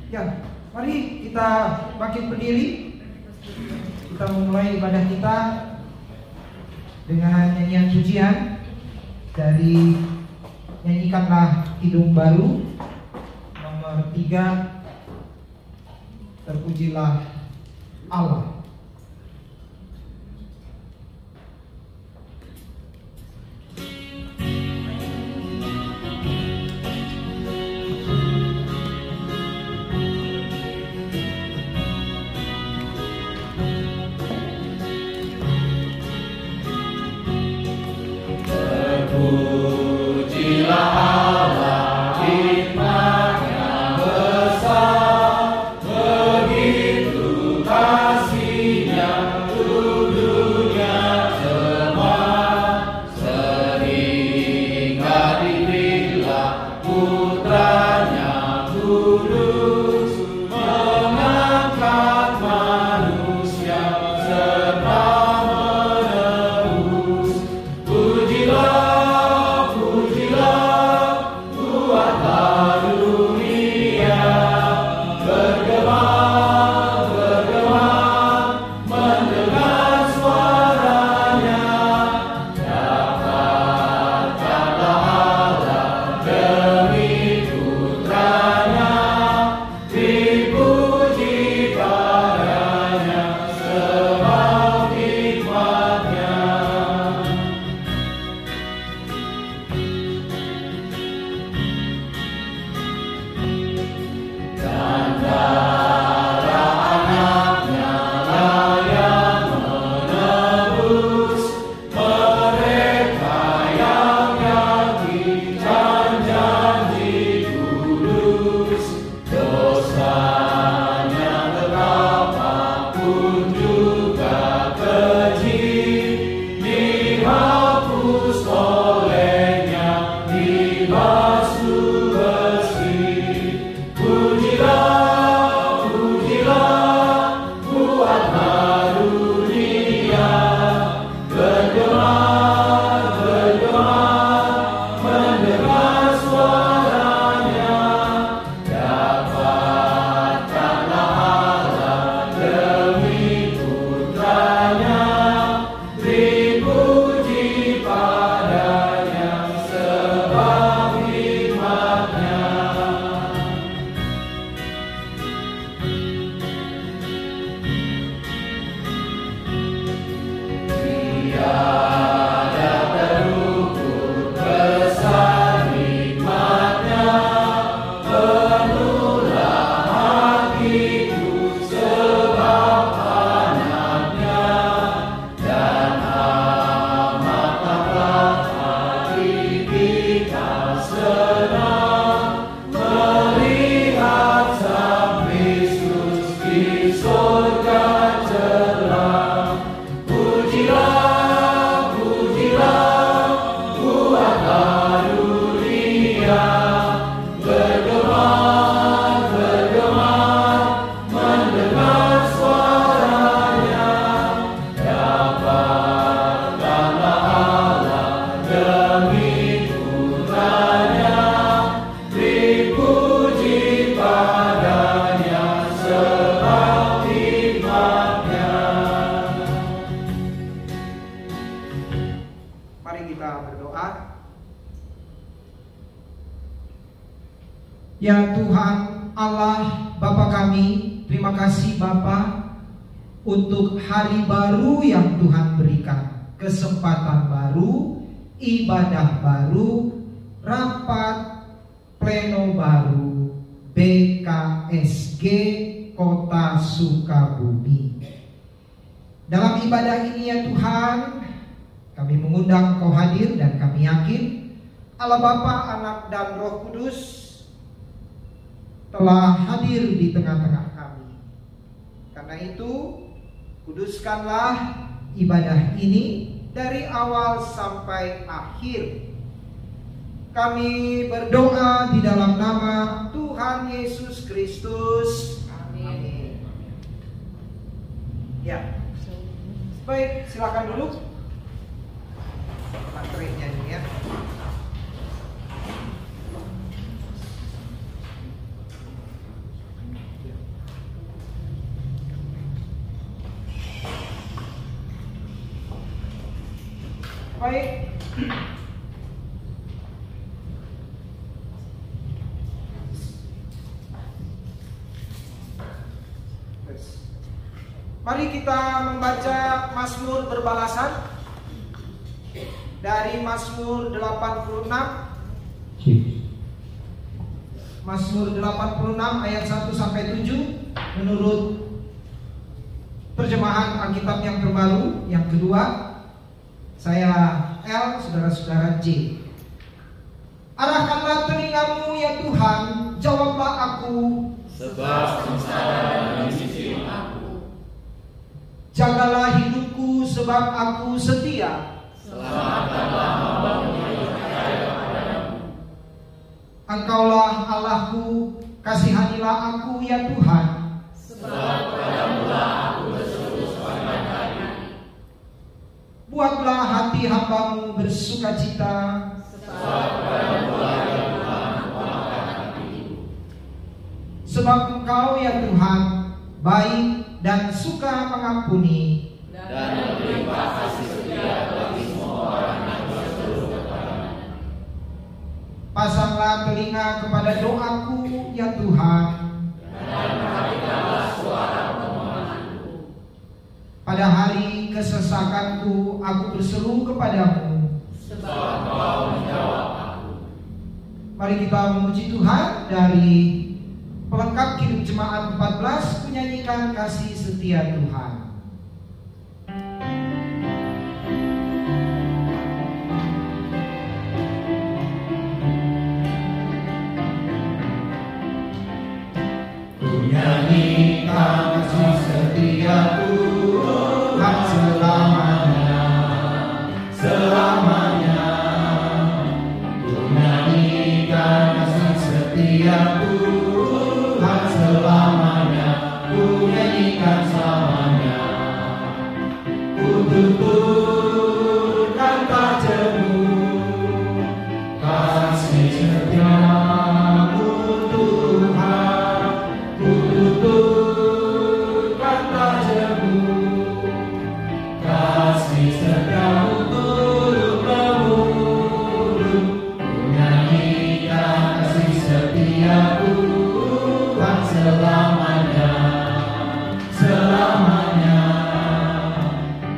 Ya, mari kita bangkit berdiri. Kita memulai ibadah kita dengan nyanyian pujian dari Nyanyikanlah Hidup Baru nomor 3, Terpujilah Allah. Ya Tuhan Allah Bapa kami, terima kasih Bapa untuk hari baru yang Tuhan berikan, kesempatan baru, ibadah baru, rapat pleno baru BKSG Kota Sukabumi. Dalam ibadah ini ya Tuhan, kami mengundang Kau hadir dan kami yakin Allah Bapa, Anak dan Roh Kudus telah hadir di tengah-tengah kami. Karena itu, kuduskanlah ibadah ini dari awal sampai akhir. Kami berdoa di dalam nama Tuhan Yesus Kristus. Amin. Ya, baik, silakan dulu. Materinya ini ya. Baik. Mari kita membaca Mazmur berbalasan dari Mazmur 86. Mazmur 86 ayat 1 sampai 7 menurut terjemahan Alkitab yang terbaru. Yang kedua, saya L, saudara-saudara J. Arahkanlah telingamu ya Tuhan, jawablah aku, sebab sengsara dan miskin aku. Jagalah hidupku sebab aku setia. Selamatkanlah hamba-Mu yang percaya padamu. Engkaulah Allahku, kasihanilah aku ya Tuhan. Sebab padamu-lah aku berseru sepanjang hari. Buatlah hati hamba-Mu bersukacita. Sebab padamu-lah ya Tuhan kuangkat hatiku. Sebab Engkau ya Tuhan baik dan suka mengampuni, dan berlimpah kasih setia bagi semua orang yang berseru kepadamu. Pasanglah telinga kepada doaku ya Tuhan, Dan perhatikanlah suara permohonanku. pada hari kesesakanku aku berseru kepadamu. Sebab Engkau menjawab aku. Mari kita memuji Tuhan dari pelengkap Kirim Jemaat 14, menyanyikan kasih setia Tuhan. Nyanyikan kasih setia Tuhan selamanya, selamanya. Ku nyanyikan kasih setia Tuhan selamanya, ku nyanyikan selamanya. Ku tuturkan tak jemu kasih setiamu Tuhan. Ku tuturkan tak jemu kasih setiamu turun-temurun. Ku nyanyikan kasih setia Tuhan selamanya, selamanya.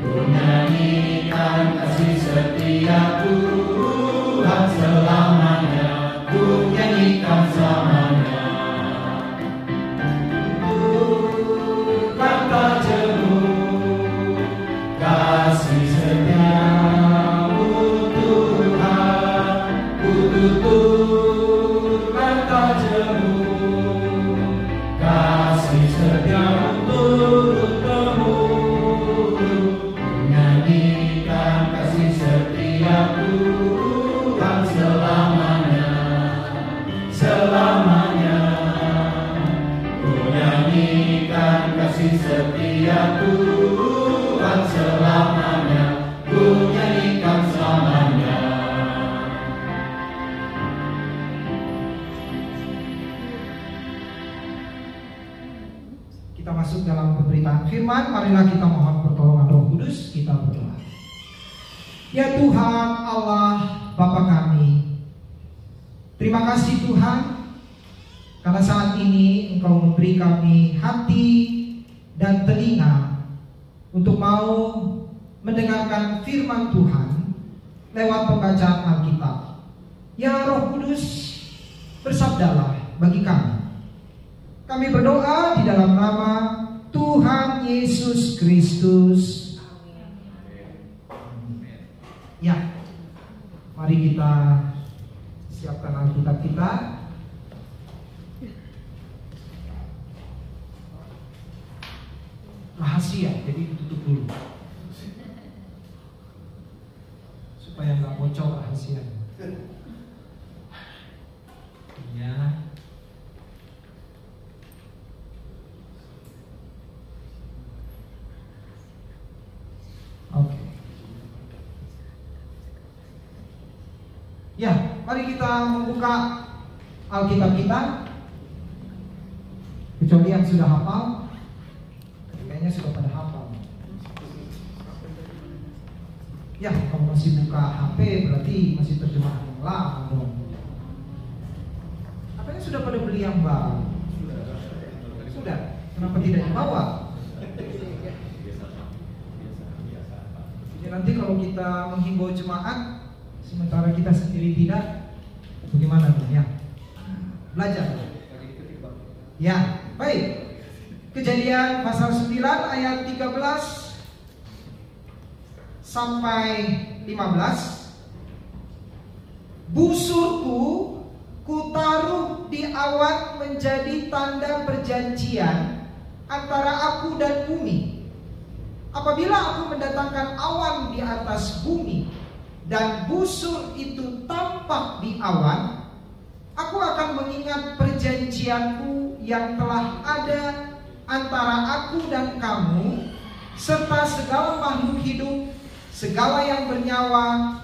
Ku nyanyikan kasih setia Tuhan selamanya, ku nyanyikan selamanya. Kata jemu kasih setiamu Tuhan, ku tuturkan tak jemu kasih setiamu turun-temurun. Nyanyikan kasih setia Tuhan selamanya, selamanya. Ku nyanyikan kasih setia Tuhan selamanya, ku nyanyikan selamanya. Kita masuk dalam pemberitaan firman. Marilah kita mohon pertolongan Roh Kudus. Kita berdoa. Ya Tuhan Allah Bapa kami, terima kasih Tuhan, karena saat ini Engkau memberi kami hati dan telinga untuk mau mendengarkan firman Tuhan lewat pembacaan Alkitab. Ya Roh Kudus, bersabdalah bagi kami. Kami berdoa di dalam nama Tuhan Yesus Kristus. Ya, mari kita siapkan Alkitab kita. Rahasia, jadi ditutup dulu supaya nggak bocor rahasia. Ya. Oke. Ya, mari kita membuka Alkitab kita. Kecuali yang sudah hafal, kayaknya sudah pada hafal. Ya, kalau masih buka HP berarti masih terjemahan yang lama dong. Apanya sudah pada beli yang baru? Sudah. Kenapa tidak dibawa? Ya, nanti kalau kita menghimbau jemaat sementara kita sendiri tidak, bagaimana tuh ya? Belajar. Ya, baik. Kejadian pasal 9 ayat 13 sampai 15. Busurku kutaruh di awan menjadi tanda perjanjian antara aku dan bumi. Apabila aku mendatangkan awan di atas bumi dan busur itu tampak di awan, aku akan mengingat perjanjianku yang telah ada antara aku dan kamu serta segala makhluk hidup, segala yang bernyawa.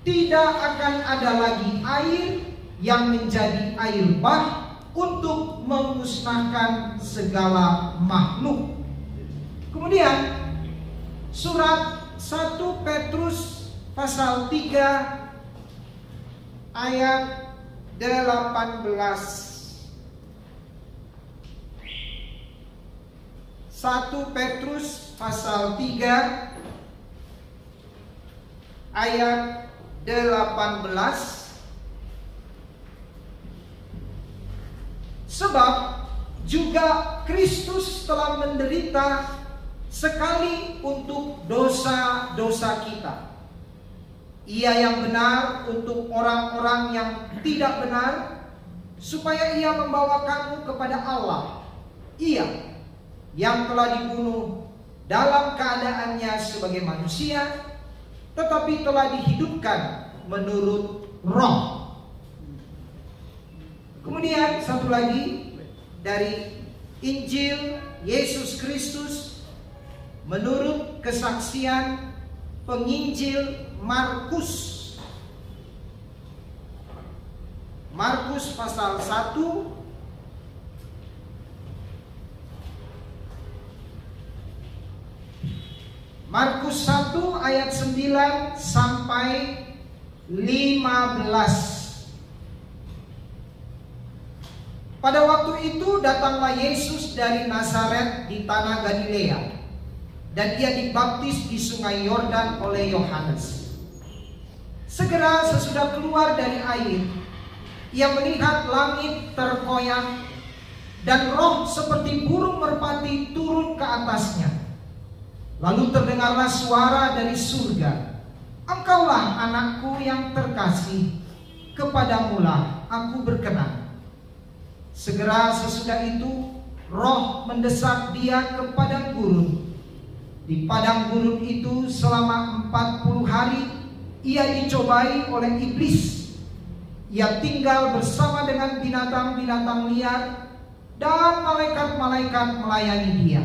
Tidak akan ada lagi air yang menjadi air bah untuk memusnahkan segala makhluk. Kemudian surat 1 Petrus pasal 3 ayat 18. 1 Petrus pasal 3 ayat 18. Sebab juga Kristus telah menderita sekali untuk dosa-dosa kita. Ia yang benar untuk orang-orang yang tidak benar, supaya ia membawa kamu kepada Allah. Ia yang telah dibunuh dalam keadaannya sebagai manusia, tetapi telah dihidupkan menurut roh. Kemudian satu lagi dari Injil Yesus Kristus menurut kesaksian penginjil Markus. Markus pasal 1 Markus 1 ayat 9 sampai 15. Pada waktu itu datanglah Yesus dari Nazaret di tanah Galilea, dan ia dibaptis di sungai Yordan oleh Yohanes. Segera sesudah keluar dari air, ia melihat langit terkoyak dan roh seperti burung merpati turun ke atasnya. Lalu terdengarlah suara dari surga, "Engkaulah anakku yang terkasih, kepadamulah aku berkenan." Segera sesudah itu roh mendesak dia ke padang gurun. Di padang gurun itu selama 40 hari ia dicobai oleh iblis. Ia tinggal bersama dengan binatang-binatang liar, dan malaikat-malaikat melayani dia.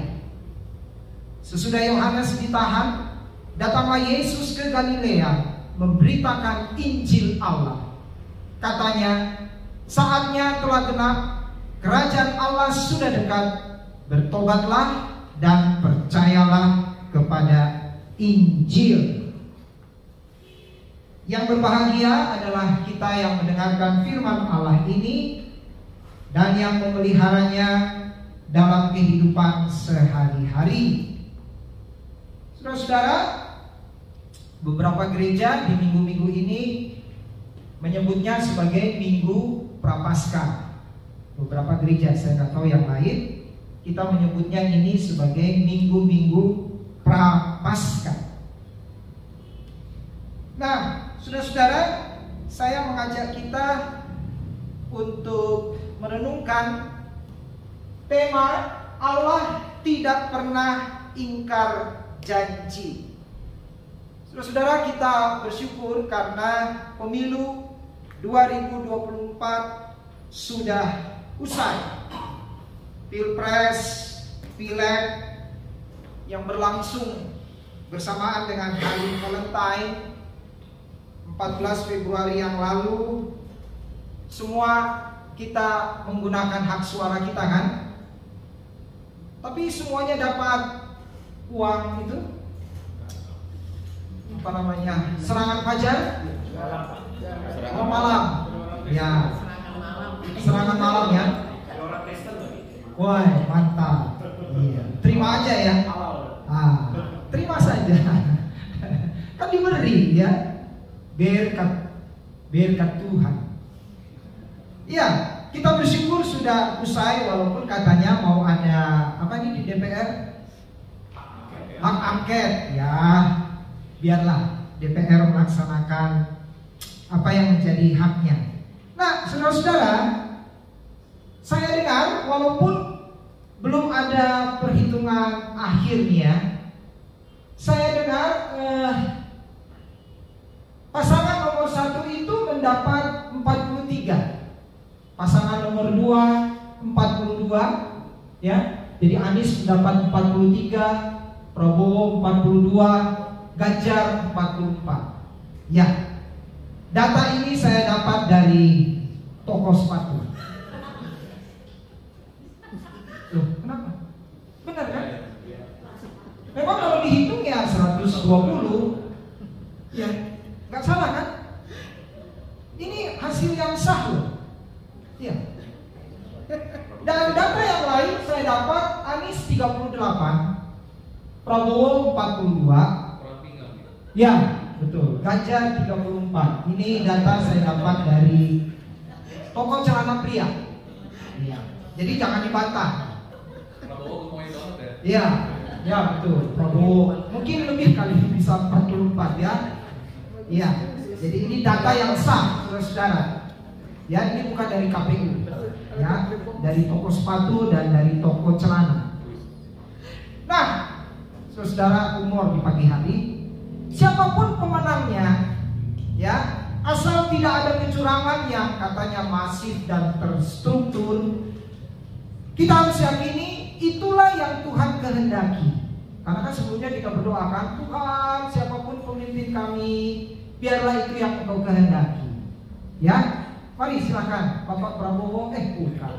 Sesudah Yohanes ditahan, datanglah Yesus ke Galilea memberitakan Injil Allah. Katanya, "Saatnya telah genap, kerajaan Allah sudah dekat. Bertobatlah dan percayalah kepada Injil." Yang berbahagia adalah kita yang mendengarkan firman Allah ini dan yang memeliharanya dalam kehidupan sehari-hari. Saudara-saudara, beberapa gereja di minggu-minggu ini menyebutnya sebagai Minggu Prapaskah. Beberapa gereja, saya nggak tahu yang lain, kita menyebutnya ini sebagai Minggu-Minggu Prapaskah. Nah, saudara-saudara, saya mengajak kita untuk merenungkan tema Allah tidak pernah ingkar janji. Saudara-saudara, kita bersyukur karena pemilu 2024 sudah usai. Pilpres, Pileg yang berlangsung bersamaan dengan hari Valentine 14 Februari yang lalu, semua kita menggunakan hak suara kita kan? Tapi semuanya dapat uang itu? apa namanya, serangan fajar? Oh, malam. Ya, serangan malam ya. Wah, mantap. Iya. Terima aja ya. Terima saja. Kan diberi ya. Berkat Tuhan. Iya, kita bersyukur sudah usai, walaupun katanya mau ada apa nih di DPR? Hak angket ya. Biarlah DPR melaksanakan apa yang menjadi haknya. Nah, saudara-saudara, saya dengar walaupun belum ada perhitungan akhirnya, saya dengar pasangan nomor 1 itu mendapat 43, pasangan nomor 2 42, ya. Jadi Anies mendapat 43, Prabowo 42, Ganjar 44. Ya. Data ini saya dapat dari toko sepatu. Loh, kenapa? Benar kan? Memang kalau dihitung ya 120. Ya, nggak salah kan? Ini hasil yang sah loh. Ya. Dan data yang lain saya dapat Anies 38, Prabowo 42. Ya, betul. Ganjar 34. Ini data saya dapat dari toko celana pria. Ya. Jadi jangan dibantah. Prabowo ngomongin banget ya. Iya, ya betul. Prabowo mungkin lebih kali bisa 44 ya. Iya. Jadi ini data yang sah, saudara-saudara. Ya, ini bukan dari KPU. Ya, dari toko sepatu dan dari toko celana. Nah, saudara, umur di pagi hari, siapapun pemenangnya, ya, asal tidak ada kecurangan yang katanya masif dan terstruktur, kita harus yakini itulah yang Tuhan kehendaki. Karena kan sebelumnya kita berdoakan, Tuhan, siapapun pemimpin kami, biarlah itu yang Engkau kehendaki. Ya, mari silakan Bapak Prabowo, bukan.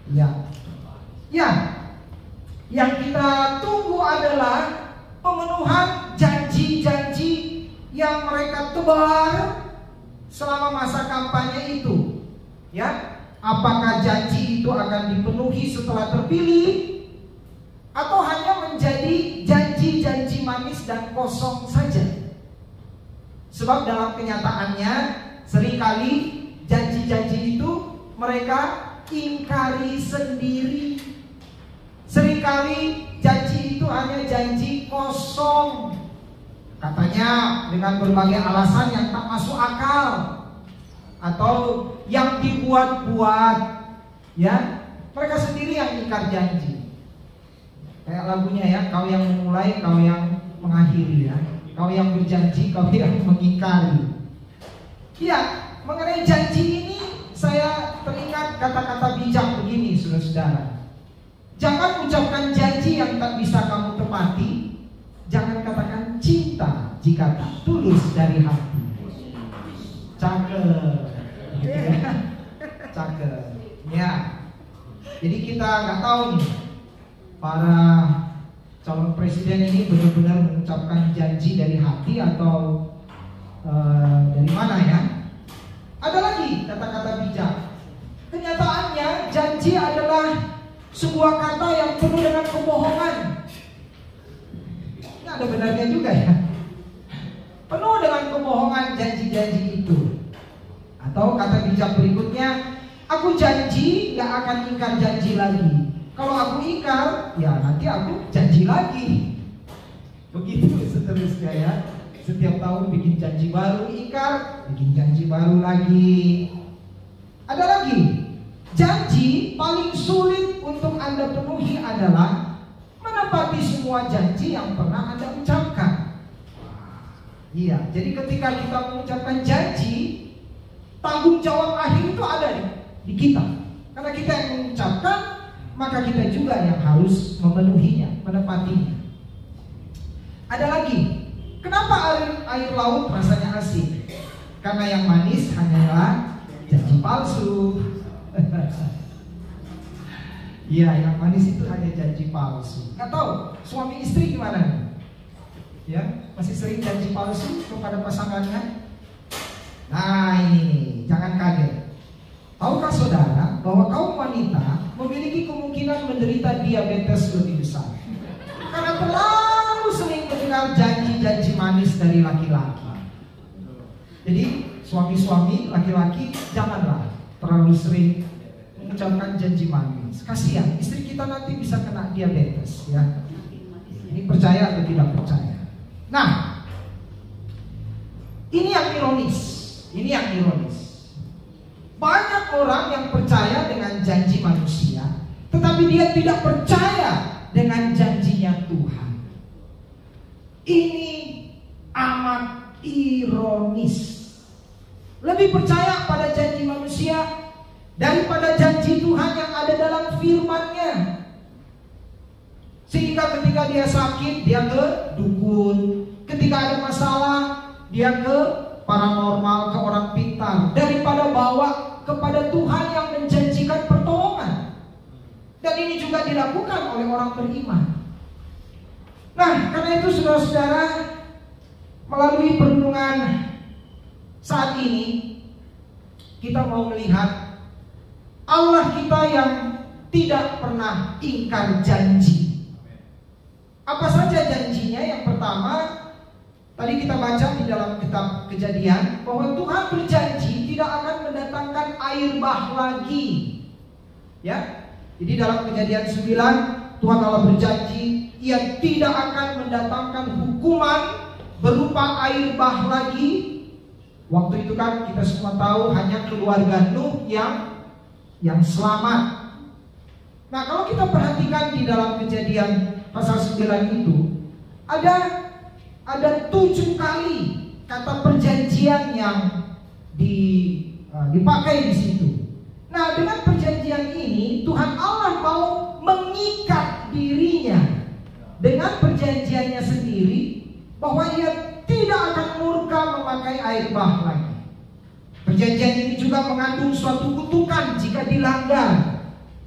Ya, ya, yang kita tunggu adalah pemenuhan janji-janji yang mereka tebar selama masa kampanye itu. Ya, apakah janji itu akan dipenuhi setelah terpilih atau hanya menjadi janji-janji manis dan kosong saja? Sebab dalam kenyataannya seringkali janji-janji itu mereka ingkari sendiri. Seringkali janji itu hanya janji kosong, katanya dengan berbagai alasan yang tak masuk akal atau yang dibuat-buat. Ya, mereka sendiri yang ingkar janji. Kayak lagunya ya, kau yang memulai, kau yang mengakhiri ya. Kau yang berjanji, kau yang mengingkari. Ya, mengenai janji ini saya teringat kata-kata bijak begini, saudara-saudara. Jangan ucapkan janji yang tak bisa kamu tepati. Jangan katakan cinta jika tak tulus dari hati. Cakep, gitu ya. Cakep. Ya. Jadi kita nggak tahu nih, para calon presiden ini benar-benar mengucapkan janji dari hati atau dari mana ya? Ada lagi kata-kata bijak. Kenyataannya janji adalah sebuah kata yang penuh dengan kebohongan. Ini ada benarnya juga ya. Penuh dengan kebohongan janji-janji itu. Atau kata bijak berikutnya, aku janji gak akan ingkar janji lagi. Kalau aku ingkar, ya nanti aku janji lagi. Begitu seterusnya ya. Setiap tahun bikin janji baru, ingkar, bikin janji baru lagi. Ada lagi, janji paling sulit untuk Anda penuhi adalah menepati semua janji yang pernah Anda ucapkan. Iya, jadi ketika kita mengucapkan janji, tanggung jawab akhir itu ada di kita. Karena kita yang mengucapkan, maka kita juga yang harus memenuhinya, menepatinya. Ada lagi, kenapa air laut rasanya asin? Karena yang manis hanyalah janji palsu. Iya, yang manis itu hanya janji palsu. Nggak tahu suami istri gimana? Ya, masih sering janji palsu kepada pasangannya. Nah ini, jangan kaget. Tahukah saudara bahwa kaum wanita memiliki kemungkinan menderita diabetes lebih besar? Karena terlalu sering mendengar janji-janji manis dari laki-laki. Jadi suami-suami laki-laki janganlah terlalu sering mengucapkan janji manis. Kasihan, istri kita nanti bisa kena diabetes ya. Ini percaya atau tidak percaya? Nah, ini yang ironis. Ini yang ironis. Banyak orang yang percaya dengan janji manusia, tetapi dia tidak percaya dengan janjinya Tuhan. Ini amat ironis. Lebih percaya pada janji manusia daripada janji Tuhan yang ada dalam firman-Nya. Sehingga ketika dia sakit, dia ke dukun. Ketika ada masalah, dia ke paranormal, ke orang pintar, daripada bawa kepada Tuhan yang menjanjikan pertolongan. Dan ini juga dilakukan oleh orang beriman. Nah, karena itu saudara-saudara, melalui perenungan saat ini, kita mau melihat Allah kita yang tidak pernah ingkar janji. Apa saja janjinya? Yang pertama, tadi kita baca di dalam kitab Kejadian bahwa Tuhan berjanji tidak akan mendatangkan air bah lagi. Ya. Jadi dalam Kejadian 9 Tuhan Allah berjanji Ia tidak akan mendatangkan hukuman berupa air bah lagi. Waktu itu kan kita semua tahu hanya keluarga Nuh yang selamat. Nah, kalau kita perhatikan di dalam Kejadian pasal 9 itu ada 7 kali kata perjanjian yang dipakai di situ. Nah, dengan perjanjian ini Tuhan Allah mau mengikat dirinya dengan perjanjiannya sendiri bahwa Ia tidak akan murka memakai air bah lagi. Perjanjian ini juga mengandung suatu kutukan jika dilanggar.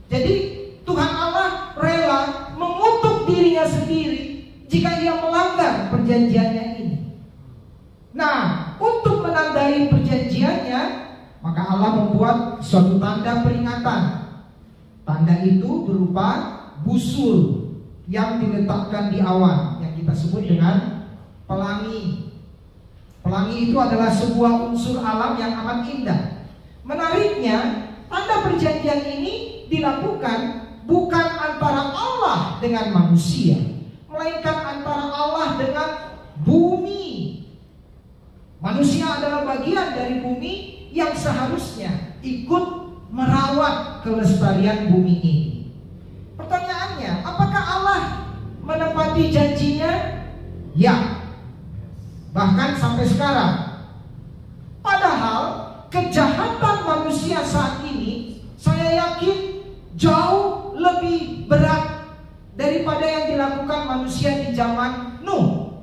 Jadi Tuhan Allah rela mengutuk dirinya sendiri jika Ia melanggar perjanjiannya ini. Nah, untuk menandai perjanjiannya, maka Allah membuat suatu tanda peringatan. Tanda itu berupa busur yang diletakkan di awan, yang kita sebut dengan pelangi. Pelangi itu adalah sebuah unsur alam yang amat indah. Menariknya, tanda perjanjian ini dilakukan bukan antara Allah dengan manusia, melainkan antara Allah dengan bumi. Manusia adalah bagian dari bumi yang seharusnya ikut merawat kelestarian bumi ini. Pertanyaannya, apakah Allah menepati janjinya? Ya. Bahkan sampai sekarang. Padahal kejahatan manusia saat ini, saya yakin jauh lebih berat daripada yang dilakukan manusia di zaman Nuh.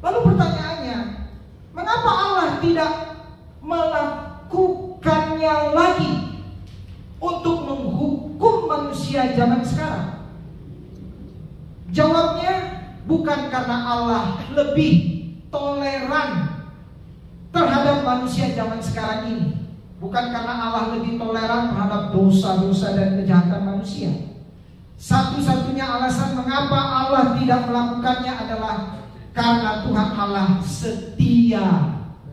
Lalu pertanyaannya, mengapa Allah tidak melakukannya lagi untuk menghukum manusia zaman sekarang? Jawabnya, bukan karena Allah lebih toleran terhadap manusia zaman sekarang ini. Bukan karena Allah lebih toleran terhadap dosa-dosa dan kejahatan manusia. Satu-satunya alasan mengapa Allah tidak melakukannya adalah karena Tuhan Allah setia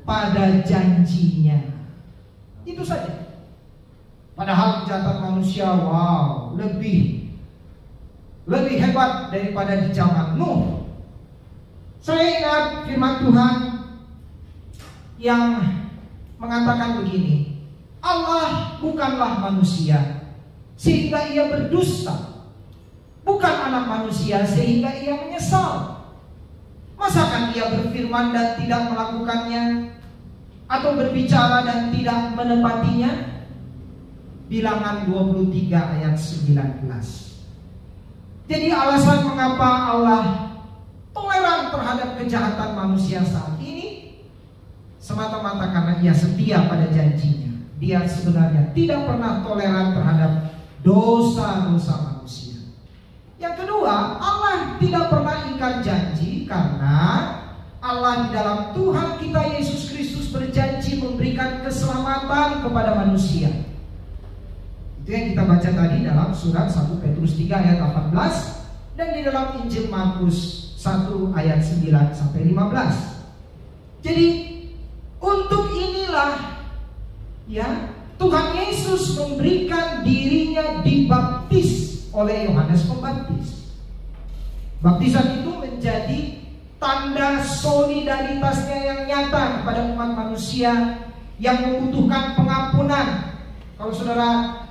pada janjinya. Itu saja. Padahal kejahatan manusia, wow, lebih hebat daripada di zaman Nuh. Saya ingat firman Tuhan yang mengatakan begini, Allah bukanlah manusia sehingga Ia berdusta, bukan anak manusia sehingga Ia menyesal. Masakan Ia berfirman dan tidak melakukannya, atau berbicara dan tidak menepatinya? Bilangan 23 ayat 19. Jadi alasan mengapa Allah toleran terhadap kejahatan manusia saat ini semata-mata karena Ia setia pada janjinya. Dia sebenarnya tidak pernah toleran terhadap dosa-dosa manusia. Yang Yang kedua, Allah tidak pernah ingkar janji karena Allah di dalam Tuhan kita Yesus Kristus berjanji memberikan keselamatan kepada manusia. Itu yang kita baca tadi dalam surat 1 Petrus 3 ayat 18 dan di dalam Injil Markus 1 ayat 9 sampai 15. Jadi untuk inilah ya Tuhan Yesus memberikan dirinya dibaptis oleh Yohanes Pembaptis. Baptisan itu menjadi tanda solidaritasnya yang nyata kepada umat manusia yang membutuhkan pengampunan. Kalau saudara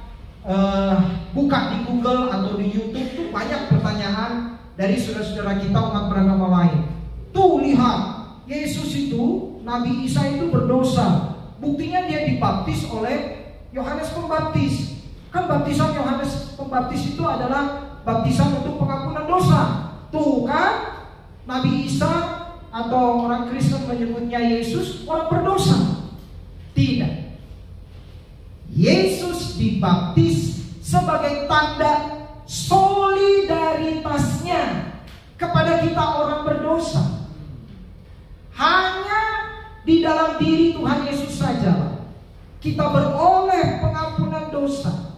buka di Google atau di YouTube tuh banyak pertanyaan dari saudara-saudara kita umat beragama lain. Tuh lihat, Yesus itu, Nabi Isa itu berdosa. Buktinya dia dibaptis oleh Yohanes Pembaptis. Kan baptisan Yohanes Pembaptis itu adalah baptisan untuk pengampunan dosa. Tuh kan, Nabi Isa atau orang Kristen menyebutnya Yesus orang berdosa. Tidak. Yesus dibaptis sebagai tanda solidaritasnya kepada kita orang berdosa. Hanya di dalam diri Tuhan Yesus saja kita beroleh pengampunan dosa.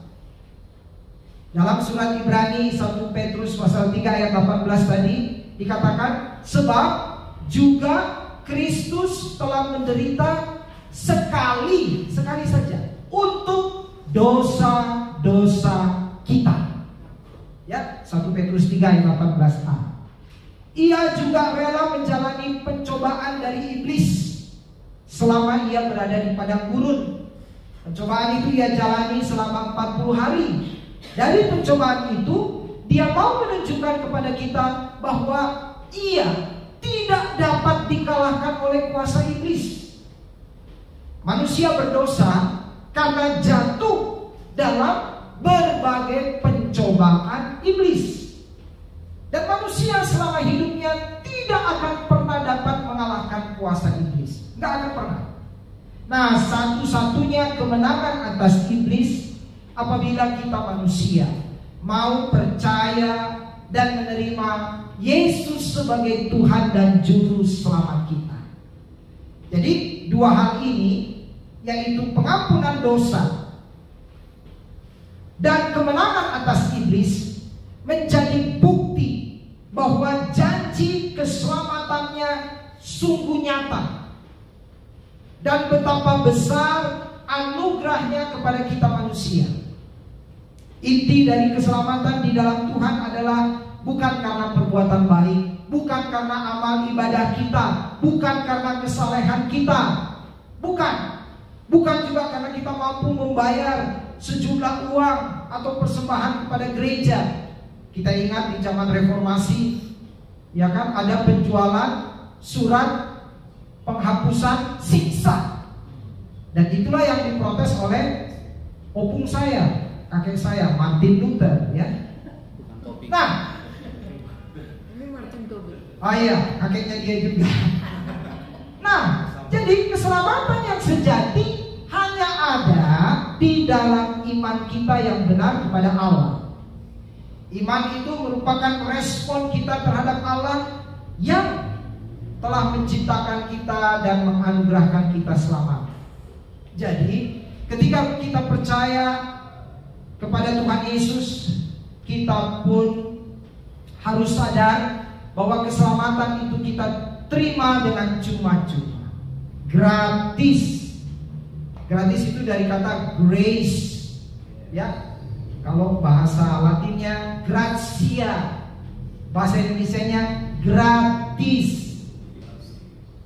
Dalam surat Ibrani 1 Petrus pasal 3 ayat 18 tadi dikatakan, sebab juga Kristus telah menderita sekali saja untuk dosa-dosa kita. Ya, 1 Petrus 3 ayat 18a. Ia juga rela menjalani pencobaan dari iblis selama ia berada di padang gurun. Pencobaan itu ia jalani selama 40 hari. Dari pencobaan itu dia mau menunjukkan kepada kita bahwa ia tidak dapat dikalahkan oleh kuasa iblis. Manusia berdosa karena jatuh dalam berbagai pencobaan iblis. Dan manusia selama hidupnya tidak akan pernah dapat mengalahkan kuasa iblis. Nggak akan pernah. Nah, satu-satunya kemenangan atas iblis apabila kita manusia mau percaya dan menerima Yesus sebagai Tuhan dan Juru Selamat kita. Jadi dua hal ini, yaitu pengampunan dosa dan kemenangan atas iblis, menjadi bukti bahwa janji keselamatannya sungguh nyata dan betapa besar anugerahnya kepada kita manusia. Inti dari keselamatan di dalam Tuhan adalah bukan karena perbuatan baik, bukan karena amal ibadah kita, bukan karena kesalehan kita, bukan juga karena kita mampu membayar sejumlah uang atau persembahan kepada gereja. Kita ingat di zaman reformasi, ya kan, ada penjualan surat penghapusan siksa, dan itulah yang diprotes oleh opung saya, kakek saya, Martin Luther, ya. Nah, iya, kakeknya dia juga. Nah, jadi keselamatan yang sejati hanya ada di dalam iman kita yang benar kepada Allah. Iman itu merupakan respon kita terhadap Allah yang telah menciptakan kita dan menganugerahkan kita selamat. Jadi, ketika kita percaya kepada Tuhan Yesus, kita pun harus sadar bahwa keselamatan itu kita terima dengan cuma-cuma, gratis. Gratis itu dari kata grace, ya. Kalau bahasa Latinnya gratia, bahasa Indonesianya gratis.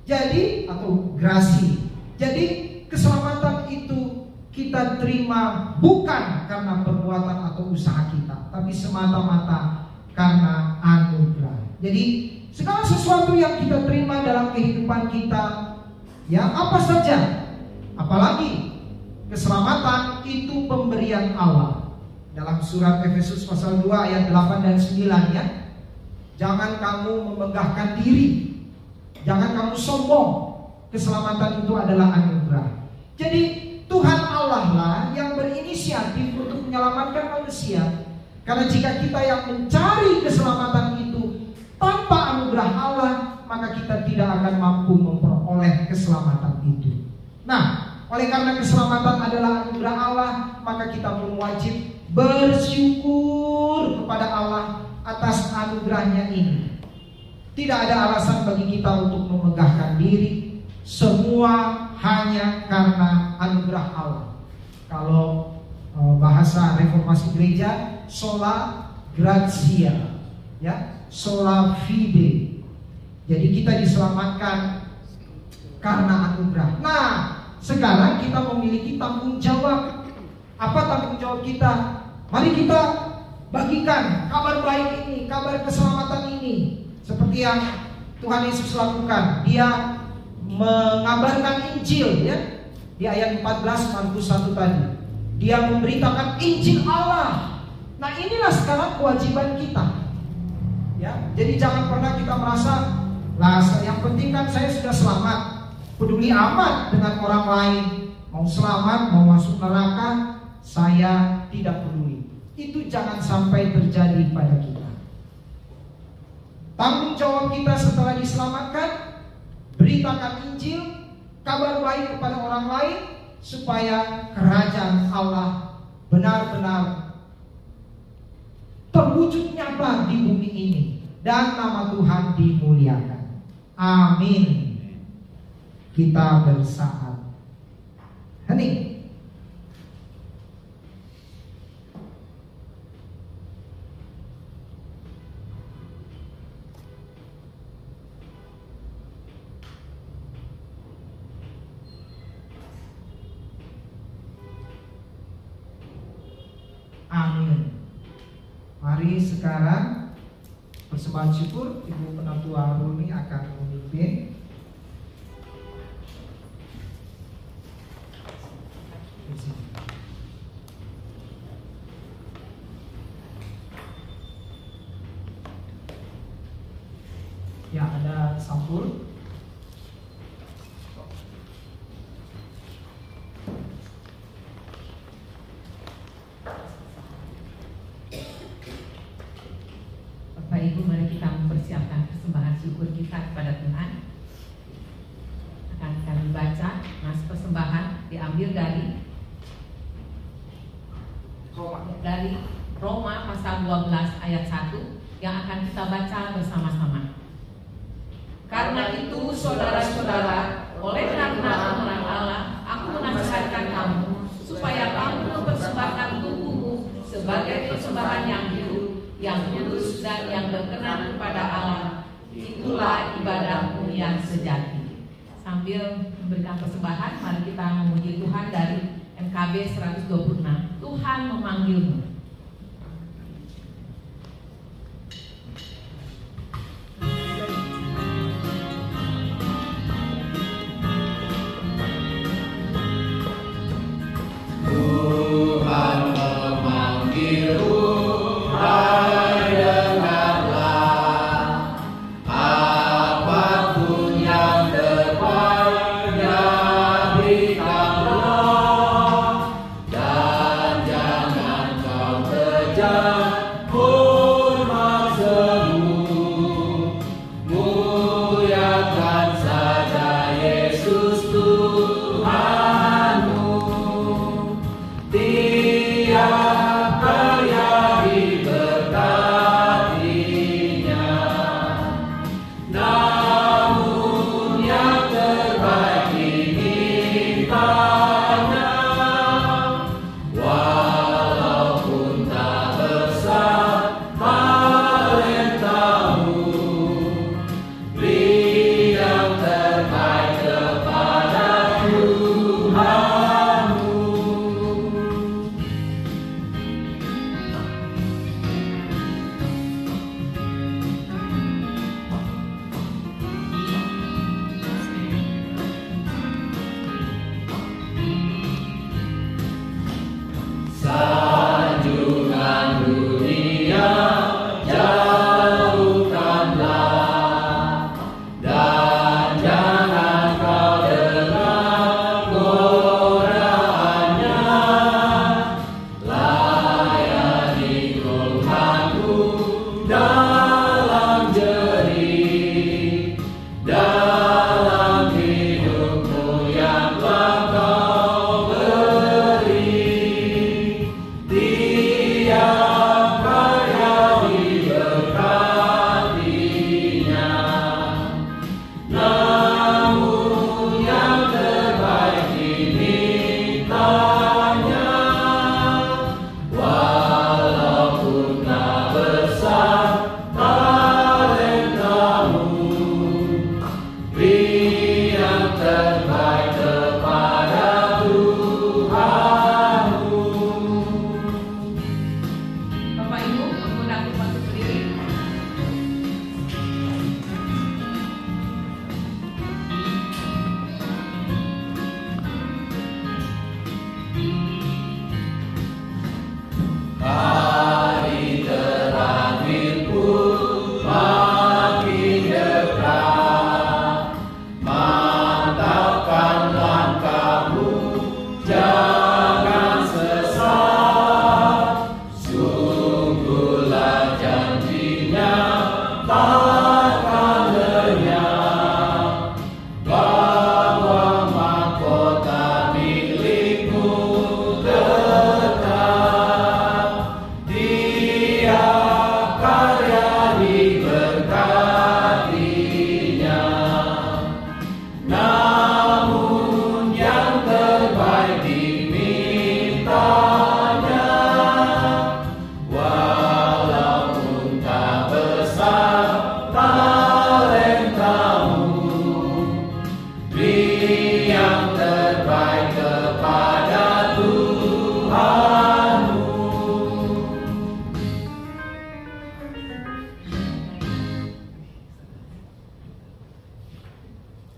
Jadi, atau grasi. Jadi keselamatan itu kita terima bukan karena perbuatan atau usaha kita, tapi semata-mata karena anugerah. Jadi segala sesuatu yang kita terima dalam kehidupan kita, ya apa saja, apalagi keselamatan itu pemberian Allah. Dalam surat Efesus pasal 2 ayat 8 dan 9, ya. Jangan kamu memegahkan diri, jangan kamu sombong. Keselamatan itu adalah anugerah. Jadi Tuhan Allah lah yang berinisiatif untuk menyelamatkan manusia Karena jika kita yang mencari keselamatan itu tanpa anugerah Allah, maka kita tidak akan mampu memperoleh keselamatan itu. Nah, oleh karena keselamatan adalah anugerah Allah, maka kita pun wajib bersyukur kepada Allah atas anugerahnya ini. Tidak ada alasan bagi kita untuk memegahkan diri. Semua hanya karena anugerah Allah. Kalau bahasa reformasi gereja, sola gratia, ya, sola fide. Jadi kita diselamatkan karena anugerah. Nah, sekarang kita memiliki tanggung jawab. Apa tanggung jawab kita? Mari kita bagikan kabar baik ini, kabar keselamatan ini, seperti yang Tuhan Yesus lakukan. Dia mengabarkan Injil, ya, di ayat 14 Markus 1 tadi. Dia memberitakan Injil Allah. Nah, inilah sekarang kewajiban kita, ya. Jadi jangan pernah kita merasa, lah yang penting kan saya sudah selamat, peduli amat dengan orang lain, mau selamat mau masuk neraka, saya tidak peduli. Itu jangan sampai terjadi pada kita. Tanggung jawab kita setelah diselamatkan, beritakan Injil, kabar baik kepada orang lain, supaya kerajaan Allah benar-benar terwujud nyata di bumi ini dan nama Tuhan dimuliakan. Amin. Kita bersaat hening. Amin. Mari sekarang persembahan syukur, Ibu Penatua Rumi akan memimpin. Ya, ada sampul. Bapak Ibu, mari kita mempersiapkan persembahan syukur kita kepada Tuhan. Akan kami baca nas persembahan diambil dari Roma pasal 12 ayat 1 yang akan kita baca bersama-sama. Karena itu saudara-saudara, oleh karena anugerah Allah, aku menasihatkan kamu supaya kamu mempersembahkan tubuhmu sebagai persembahan yang hidup, yang kudus dan yang berkenan kepada Allah. Itulah ibadahmu yang sejati. Sambil memberikan persembahan, mari kita memuji Tuhan dari MKB 126. Tuhan memanggilmu. Dan jangan kau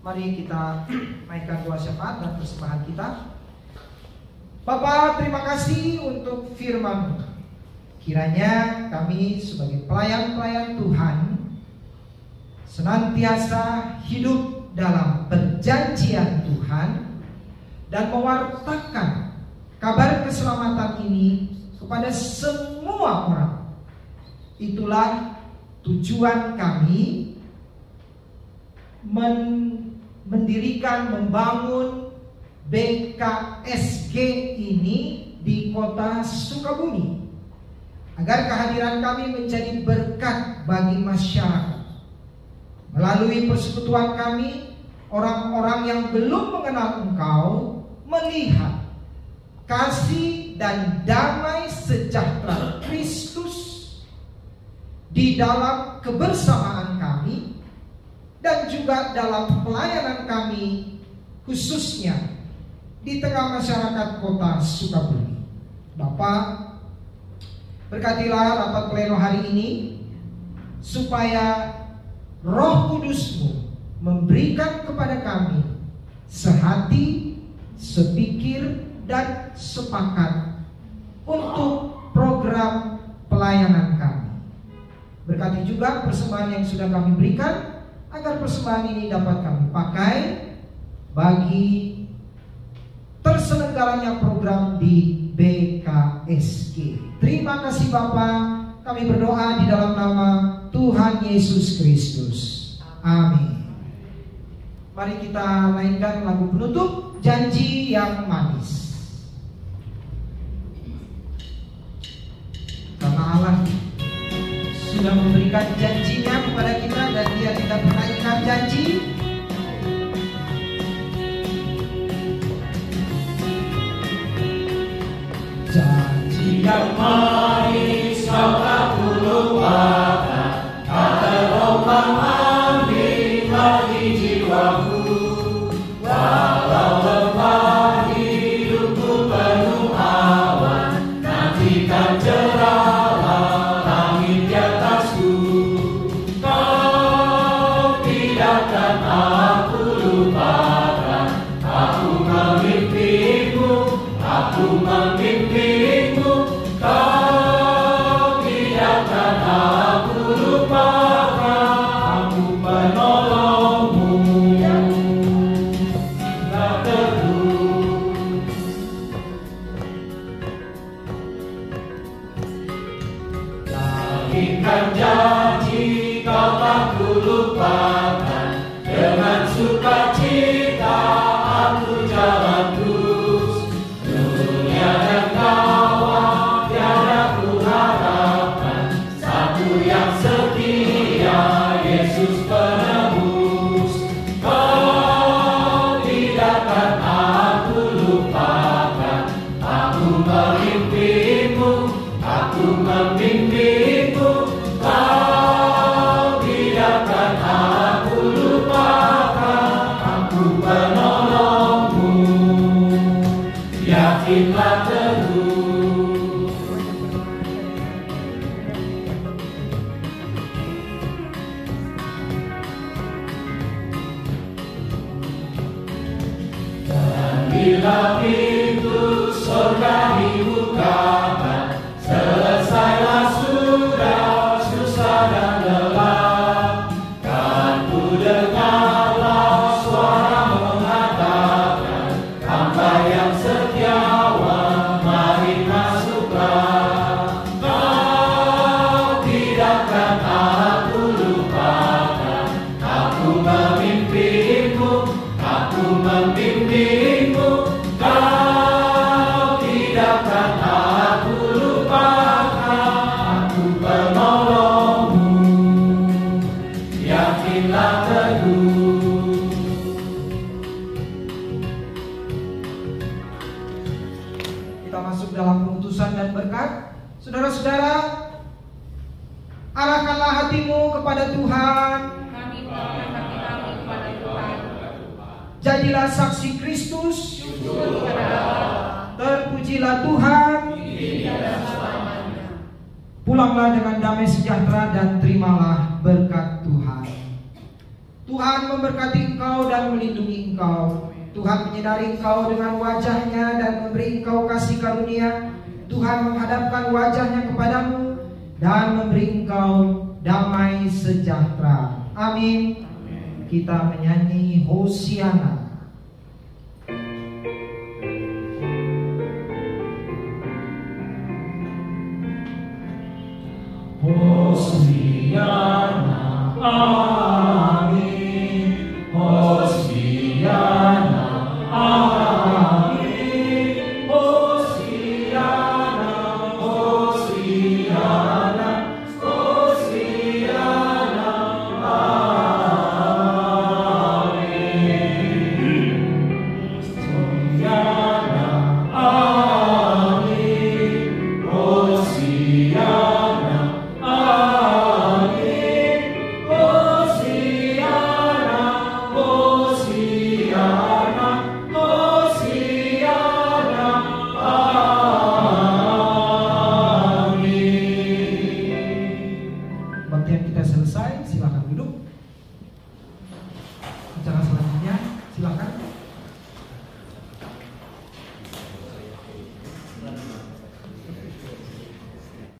Mari kita naikkan doa syafaat dan persembahan kita. Bapa, terima kasih untuk firman-Mu. Kiranya kami sebagai pelayan-pelayan Tuhan senantiasa hidup dalam perjanjian Tuhan dan mewartakan kabar keselamatan ini kepada semua orang. Itulah tujuan kami mendirikan, membangun BKSG ini di kota Sukabumi, agar kehadiran kami menjadi berkat bagi masyarakat. Melalui persekutuan kami, orang-orang yang belum mengenal Engkau melihat kasih dan damai sejahtera Kristus di dalam kebersamaan kami dan juga dalam pelayanan kami, khususnya di tengah masyarakat kota Sukabumi. Bapak, berkatilah rapat pleno hari ini, supaya Roh Kudus-Mu memberikan kepada kami sehati, sepikir, dan sepakat untuk program pelayanan kami. Berkati juga persembahan yang sudah kami berikan, agar persembahan ini dapat kami pakai bagi terselenggaranya program di BKSG. Terima kasih Bapa, kami berdoa di dalam nama Tuhan Yesus Kristus. Amin. Mari kita mainkan lagu penutup, Janji yang Manis. Karena Allah sudah memberikan janjinya kepada kita dan Dia tidak pernah ingkar janji. Janji yang manis kau tak lupakan, tak terombang-ambing bagi jiwaku. Walau lemah hidupku penuh awan, nantikan cerahlah langit di atasku. Kau tidakkan aku lupakan, aku memimpimu, aku memimpimu. Kau tidakkan aku lupakan, aku penolongmu. Tak terus lahirkan janji kau tak kulupakan, dengan sukacita aku jalan terus. Dunia dan kawan tiada ku harapkan, satu yang setia, Yesus penebus. Kau tidakkan aku lupakan, aku memimpimu, aku memimpimu. Kau tidakkan aku lupakan, aku penolongmu. Yakinlah terus. Dan bila pintu surga dibukakan, selesailah sudah susah dan lelah. Kan ku dengarlah suara mengatakan, hamba yang setiawan, mari masuklah. Kau tidakkan aku lupakan, aku memimpimu, aku membimbingmu. Kau tidakkan aku lupakan, aku penolongmu. Yakinlah teguh. Kita masuk dalam keputusan dan berkat. Saudara-saudara, arahkanlah hatimu kepada Tuhan. Kami menyerahkan hati kami kepada Tuhan. Jadilah saksi Kristus. Syukur kepada Allah. Terpujilah Tuhan. Dan selamanya. Pulanglah dengan damai sejahtera dan terimalah berkat Tuhan. Tuhan memberkati engkau dan melindungi engkau. Tuhan menyinari engkau dengan wajah-Nya dan memberi engkau kasih karunia. Tuhan menghadapkan wajah-Nya kepadamu dan memberi engkau damai sejahtera. Amin. Kita menyanyi Hosiana.